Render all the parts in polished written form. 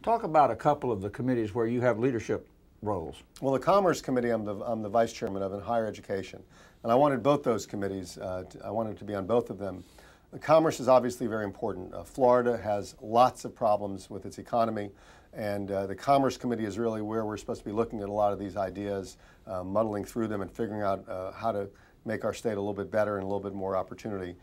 Talk about a couple of the committees where you have leadership roles. Well, the Commerce Committee I'm the vice chairman of, in higher education. And I wanted both those committees, I wanted to be on both of them. Commerce is obviously very important. Florida has lots of problems with its economy, and the Commerce Committee is really where we're supposed to be looking at a lot of these ideas, muddling through them and figuring out how to make our state a little bit better and a little bit more opportunity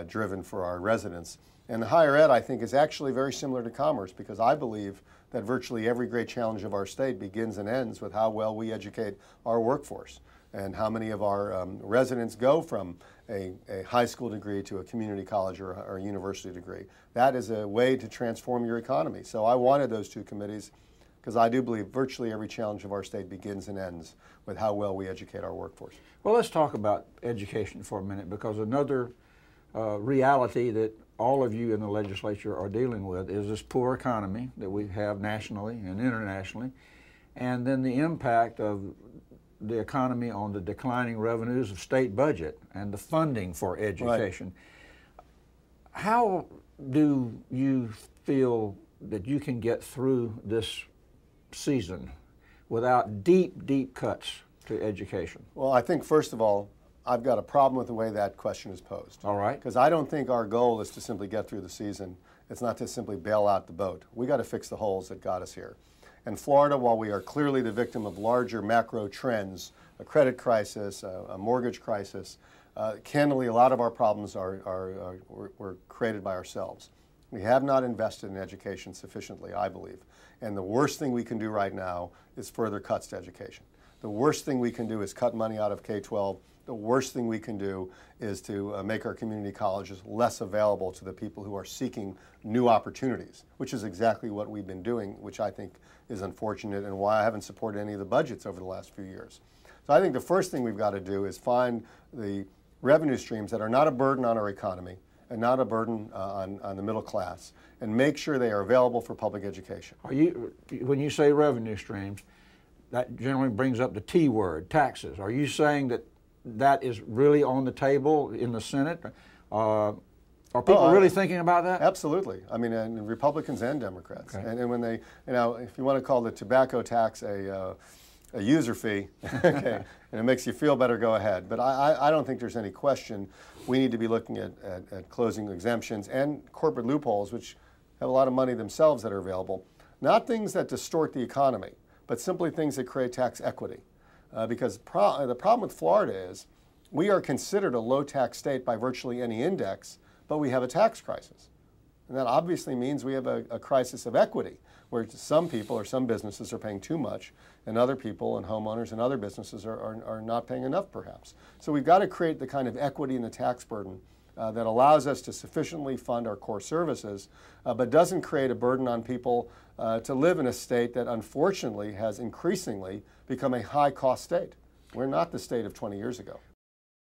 driven for our residents. And the higher ed, I think, is actually very similar to commerce, because I believe that virtually every great challenge of our state begins and ends with how well we educate our workforce and how many of our residents go from a high school degree to a community college or a university degree. That is a way to transform your economy. So I wanted those two committees because I do believe virtually every challenge of our state begins and ends with how well we educate our workforce. Well, let's talk about education for a minute, because another reality that all of you in the legislature are dealing with is this poor economy that we have nationally and internationally, and then the impact of the economy on the declining revenues of state budget and the funding for education. Right. How do you feel that you can get through this season without deep, deep cuts to education? Well, I think first of all, I've got a problem with the way that question is posed. All right. Because I don't think our goal is to simply get through the season. It's not to simply bail out the boat. We got to fix the holes that got us here. And Florida, while we are clearly the victim of larger macro trends, a credit crisis, a mortgage crisis, candidly, a lot of our problems were created by ourselves. We have not invested in education sufficiently, I believe. And the worst thing we can do right now is further cuts to education. The worst thing we can do is cut money out of K-12. The worst thing we can do is to make our community colleges less available to the people who are seeking new opportunities, which is exactly what we've been doing, which I think is unfortunate and why I haven't supported any of the budgets over the last few years. So I think the first thing we've got to do is find the revenue streams that are not a burden on our economy and not a burden on the middle class, and make sure they are available for public education. When you say revenue streams, that generally brings up the T word, taxes. Are you saying that that is really on the table in the Senate? Are people really thinking about that? Absolutely. I mean, and Republicans and Democrats. Okay. And when they, if you want to call the tobacco tax a user fee, okay, and it makes you feel better, go ahead. But I don't think there's any question we need to be looking at closing exemptions and corporate loopholes, which have a lot of money themselves that are available. Not things that distort the economy, but simply things that create tax equity. Because the problem with Florida is we are considered a low-tax state by virtually any index, but we have a tax crisis. And that obviously means we have a crisis of equity, where some people or some businesses are paying too much, and other people and homeowners and other businesses are not paying enough, perhaps. So we've got to create the kind of equity in the tax burden that allows us to sufficiently fund our core services, but doesn't create a burden on people to live in a state that unfortunately has increasingly become a high-cost state. We're not the state of 20 years ago.